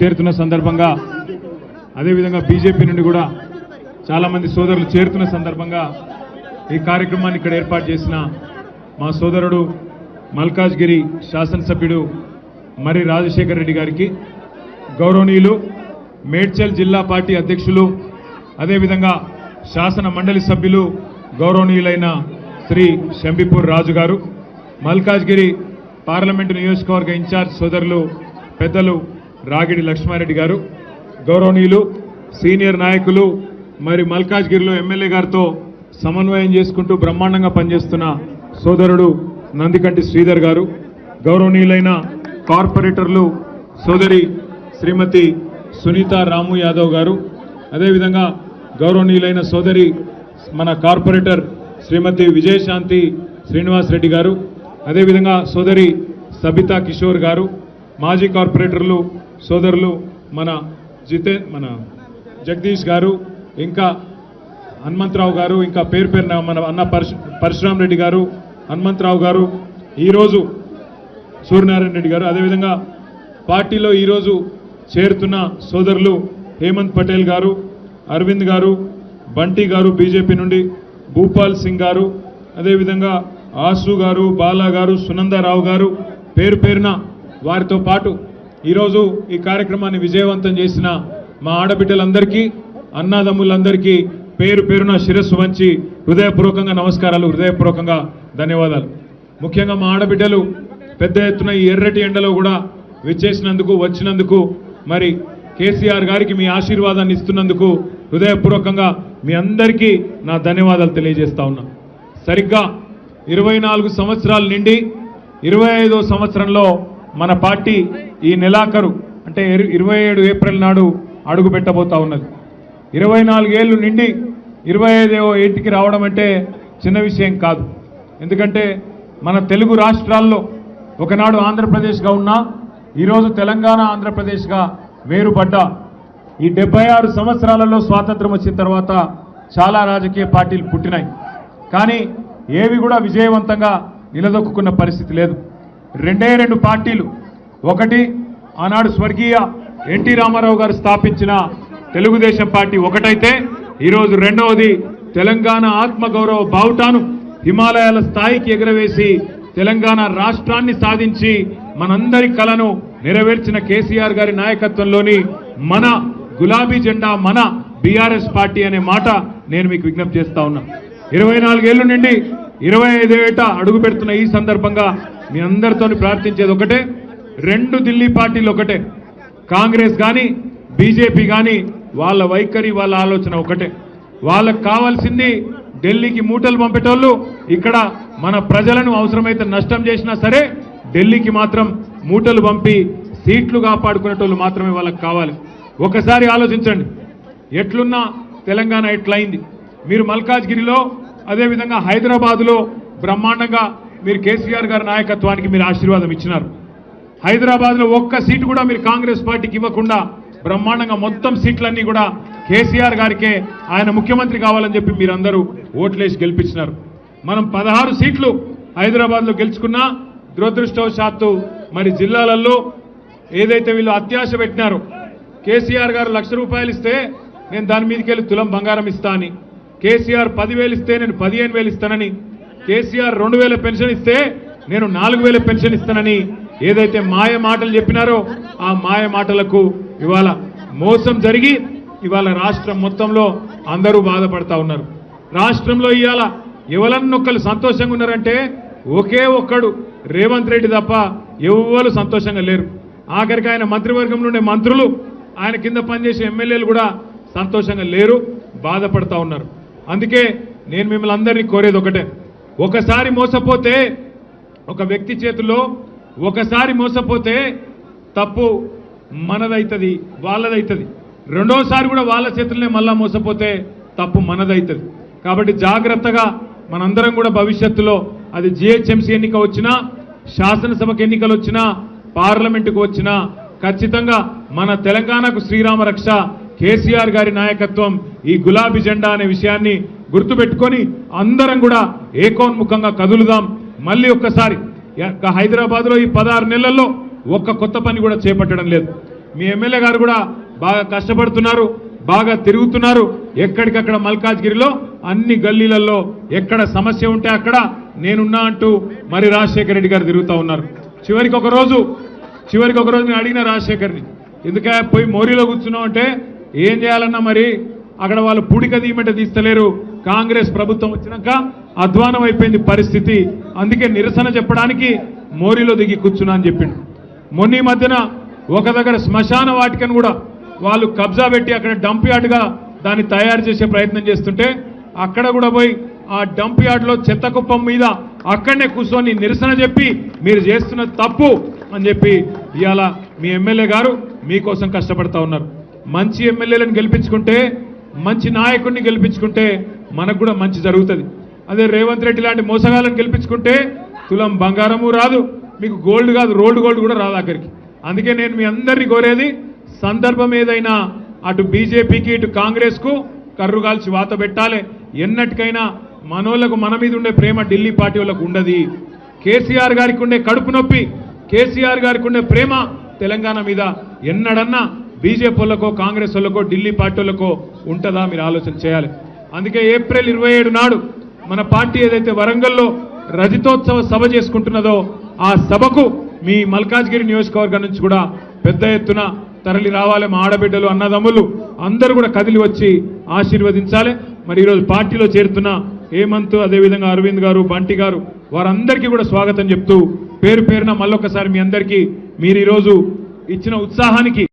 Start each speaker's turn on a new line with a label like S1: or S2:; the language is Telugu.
S1: చేరుతున్న సందర్భంగా అదేవిధంగా బీజేపీ నుండి కూడా చాలామంది సోదరులు చేరుతున్న సందర్భంగా ఈ కార్యక్రమాన్ని ఇక్కడ ఏర్పాటు చేసిన మా సోదరుడు మల్కాజ్గిరి శాసనసభ్యుడు మరి రాజశేఖర్ రెడ్డి గారికి, గౌరవనీయులు మేడ్చల్ జిల్లా పార్టీ అధ్యక్షులు అదేవిధంగా శాసన మండలి సభ్యులు గౌరవనీయులైన శ్రీ శంబిపూర్ రాజు గారు, మల్కాజ్గిరి పార్లమెంటు నియోజకవర్గ ఇన్ఛార్జ్ సోదరులు పెద్దలు రాగిడి లక్ష్మారెడ్డి గారు, గౌరవనీయులు సీనియర్ నాయకులు మరి మల్కాజ్గిరిలో ఎమ్మెల్యే గారితో సమన్వయం చేసుకుంటూ బ్రహ్మాండంగా పనిచేస్తున్న సోదరుడు నందికంటి శ్రీధర్ గారు, గౌరవనీయులైన కార్పొరేటర్లు సోదరి శ్రీమతి సునీత రాము యాదవ్ గారు, అదేవిధంగా గౌరవనీయులైన సోదరి మన కార్పొరేటర్ శ్రీమతి విజయశాంతి శ్రీనివాస్ రెడ్డి గారు, అదేవిధంగా సోదరి సబితా కిషోర్ గారు, మాజీ కార్పొరేటర్లు సోదరులు మన జగదీష్ గారు, ఇంకా హనుమంతరావు గారు, ఇంకా పేరు పేరున మన అన్న పరశురామ్ రెడ్డి గారు, హనుమంతరావు గారు, ఈరోజు సూర్యనారాయణ రెడ్డి గారు, అదేవిధంగా పార్టీలో ఈరోజు చేరుతున్న సోదరులు హేమంత్ పటేల్ గారు, అరవింద్ గారు, బంటి గారు బీజేపీ నుండి, భూపాల్ సింగ్ గారు, అదేవిధంగా ఆసు గారు, బాలా గారు, సునందారావు గారు, పేరు పేరున వారితో పాటు ఈరోజు ఈ కార్యక్రమాన్ని విజయవంతం చేసిన మా ఆడబిడ్డలందరికీ, అన్నాదమ్ములందరికీ పేరు పేరున శిరస్సు వంచి హృదయపూర్వకంగా నమస్కారాలు, హృదయపూర్వకంగా ధన్యవాదాలు. ముఖ్యంగా మా ఆడబిడ్డలు పెద్ద ఎత్తున ఈ ఎర్రటి ఎండలో కూడా వచ్చినందుకు మరి కేసీఆర్ గారికి మీ ఆశీర్వాదాన్ని ఇస్తున్నందుకు హృదయపూర్వకంగా మీ అందరికీ నా ధన్యవాదాలు తెలియజేస్తా ఉన్నా. సరిగ్గా 24 సంవత్సరాలు నిండి 25వ సంవత్సరంలో మన పార్టీ ఈ నెలాఖరు అంటే 27 ఏప్రిల్ నాడు అడుగు పెట్టబోతా ఉన్నది. 24 ఏళ్ళు నిండి 25వ ఏటికి రావడం అంటే చిన్న విషయం కాదు. ఎందుకంటే మన తెలుగు రాష్ట్రాల్లో ఒకనాడు ఆంధ్రప్రదేశ్గా ఉన్నా ఈరోజు తెలంగాణ ఆంధ్రప్రదేశ్గా వేరుపడ్డ ఈ 76 సంవత్సరాలలో స్వాతంత్రం వచ్చిన తర్వాత చాలా రాజకీయ పార్టీలు పుట్టినాయి. కానీ ఏవి కూడా విజయవంతంగా నిలదొక్కున్న పరిస్థితి లేదు. రెండు పార్టీలు, ఒకటి ఆనాడు స్వర్గీయ ఎన్టీ రామారావు గారు స్థాపించిన తెలుగుదేశం పార్టీ ఒకటైతే, ఈరోజు రెండవది తెలంగాణ ఆత్మగౌరవ బావుటాను హిమాలయాల స్థాయికి ఎగరవేసి తెలంగాణ రాష్ట్రాన్ని సాధించి మనందరి కలను నెరవేర్చిన కేసీఆర్ గారి నాయకత్వంలోని మన గులాబీ జెండా మన బీఆర్ఎస్ పార్టీ అనే మాట నేను మీకు విజ్ఞప్తి చేస్తా ఉన్నా. 24 ఏళ్ల నుండి 25 ఏట అడుగు పెడుతున్న ఈ సందర్భంగా మీ అందరితో ప్రార్థించేది ఒకటే, రెండు ఢిల్లీ పార్టీలు ఒకటే, కాంగ్రెస్ కానీ బీజేపీ కానీ వాళ్ళ వైఖరి వాళ్ళ ఆలోచన ఒకటే. వాళ్ళకు కావాల్సింది ఢిల్లీకి మూటలు పంపేటోళ్ళు ఇక్కడ మన ప్రజలను అవసరమైతే నష్టం చేసినా సరే ఢిల్లీకి మాత్రం మూటలు పంపి సీట్లు కాపాడుకునేటోళ్ళు మాత్రమే వాళ్ళకి కావాలి. ఒకసారి ఆలోచించండి, ఎట్లున్నా తెలంగాణ ఎట్లయింది. మీరు మల్కాజ్గిరిలో అదేవిధంగా హైదరాబాదులో బ్రహ్మాండంగా మీరు కేసీఆర్ గారి నాయకత్వానికి మీరు ఆశీర్వాదం ఇచ్చినారు. హైదరాబాద్లో ఒక్క సీటు కూడా మీరు కాంగ్రెస్ పార్టీకి ఇవ్వకుండా బ్రహ్మాండంగా మొత్తం సీట్లన్నీ కూడా కేసీఆర్ గారికే ఆయన ముఖ్యమంత్రి కావాలని చెప్పి మీరందరూ ఓట్లేసి గెలిపించినారు. మనం 16 సీట్లు హైదరాబాద్లో గెలుచుకున్నా దురదృష్టవశాత్తు మరి జిల్లాలలో ఏదైతే వీళ్ళు అత్యాశ పెట్టినారో, కేసీఆర్ గారు ₹1,00,000 ఇస్తే నేను దాని మీదకి వెళ్ళి తులం బంగారం ఇస్తా అని, కేసీఆర్ 10,000 ఇస్తే నేను 15,000 ఇస్తానని, కేసీఆర్ 2,000 పెన్షన్ ఇస్తే నేను 4,000 పెన్షన్ ఇస్తానని ఏదైతే మాయ మాటలు చెప్పినారో ఆ మాయ మాటలకు ఇవాళ మోసం జరిగి ఇవాళ రాష్ట్రం మొత్తంలో అందరూ బాధపడతా ఉన్నారు. రాష్ట్రంలో ఇవాళ ఎవరన్నొక్కరు సంతోషంగా ఉన్నారంటే ఒకే ఒక్కడు రేవంత్ రెడ్డి తప్ప ఎవరు సంతోషంగా లేరు. ఆఖరికి ఆయన మంత్రివర్గంలో ఉండే మంత్రులు, ఆయన కింద పనిచేసే ఎమ్మెల్యేలు కూడా సంతోషంగా లేరు, బాధపడతా ఉన్నారు. అందుకే నేను మిమ్మల్ని అందరినీ కోరేది ఒకటే, ఒకసారి మోసపోతే ఒక వ్యక్తి చేతుల్లో ఒకసారి మోసపోతే తప్పు మనదైతుంది, వాళ్ళదైతుంది. రెండోసారి కూడా వాళ్ళ చేతుల్నే మళ్ళా మోసపోతే తప్పు మనదైతుంది. కాబట్టి జాగ్రత్తగా మనందరం కూడా భవిష్యత్తులో అది జిహెచ్ఎంసీ ఎన్నిక వచ్చినా, శాసనసభకు ఎన్నికలు వచ్చినా, పార్లమెంటుకు వచ్చినా ఖచ్చితంగా మన తెలంగాణకు శ్రీరామ రక్ష కేసీఆర్ గారి నాయకత్వం, ఈ గులాబీ జెండా అనే విషయాన్ని గుర్తుపెట్టుకొని అందరం కూడా ఏకోన్ముఖంగా కదులుదాం. మళ్ళీ ఒక్కసారి హైదరాబాద్లో ఈ 16 నెలల్లో ఒక్క కొత్త పని కూడా చేపట్టడం లేదు. మీ ఎమ్మెల్యే గారు కూడా బాగా కష్టపడుతున్నారు, బాగా తిరుగుతున్నారు. ఎక్కడికక్కడ మల్కాజ్గిరిలో అన్ని గల్లీలలో ఎక్కడ సమస్య ఉంటే అక్కడ నేనున్నా అంటూ మరి రాజశేఖర రెడ్డి గారు తిరుగుతూ ఉన్నారు. చివరికి ఒక రోజు నేను అడిగిన రాజశేఖర్ని, ఎందుకే పోయి మోరీలో కూర్చున్నావు అంటే, ఏం చేయాలన్నా మరి అక్కడ వాళ్ళు పుడిక తీయమంటే తీస్తలేరు, కాంగ్రెస్ ప్రభుత్వం వచ్చినాక అధ్వానం అయిపోయింది పరిస్థితి, అందుకే నిరసన చెప్పడానికి మోరీలో దిగి కూర్చున్నా అని చెప్పిండు. మొన్న ఈ మధ్యన ఒక దగ్గర శ్మశాన వాటికను కూడా వాళ్ళు కబ్జా పెట్టి అక్కడ డంప్ యార్డ్గా దాన్ని తయారు చేసే ప్రయత్నం చేస్తుంటే అక్కడ కూడా పోయి ఆ డంప్ యార్డ్లో చెత్త కుప్పం మీద అక్కడనే కూర్చొని నిరసన చెప్పి మీరు చేస్తున్న తప్పు అని చెప్పి ఇవాళ మీ ఎమ్మెల్యే గారు మీకోసం కష్టపడతా ఉన్నారు. మంచి ఎమ్మెల్యేలను గెలిపించుకుంటే, మంచి నాయకుడిని గెలిపించుకుంటే మనకు కూడా మంచి జరుగుతుంది. అదే రేవంత్ రెడ్డి లాంటి మోసగాళ్ళని గెలిపించుకుంటే తులం బంగారము రాదు, మీకు గోల్డ్ కాదు రోల్డ్ గోల్డ్ కూడా రాదు ఆఖరికి. అందుకే నేను మీ అందరినీ కోరేది, సందర్భం ఏదైనా అటు బీజేపీకి ఇటు కాంగ్రెస్కు కర్రుగాల్చి వాత పెట్టాలి. ఎన్నటికైనా మనోళ్లకు మన మీద ఉండే ప్రేమ ఢిల్లీ పార్టీ వాళ్ళకు ఉండదు. కేసీఆర్ గారికి ఉండే కడుపు నొప్పి, కేసీఆర్ గారికి ఉండే ప్రేమ తెలంగాణ మీద ఎన్నడన్నా బీజేపీ వాళ్ళకో కాంగ్రెస్ వాళ్ళకో ఢిల్లీ పార్టీ వాళ్ళకో ఉంటుందా? మీరు ఆలోచన చేయాలి. అందుకే ఏప్రిల్ 27 నాడు మన పార్టీ ఏదైతే వరంగల్లో రజతోత్సవ సభ చేసుకుంటున్నదో ఆ సభకు మీ మల్కాజ్గిరి నియోజకవర్గం నుంచి కూడా పెద్ద ఎత్తున తరలి రావాలి. మా ఆడబిడ్డలు అన్నదమ్ములు అందరూ కూడా కదిలి వచ్చి ఆశీర్వదించాలి. మరి ఈరోజు పార్టీలో చేరుతున్న హేమంత్, అదేవిధంగా అరవింద్ గారు, బంటి గారు, వారందరికీ కూడా స్వాగతం చెప్తూ పేరు పేరున మళ్ళొకసారి మీ అందరికీ మీరు ఈరోజు ఇచ్చిన ఉత్సాహానికి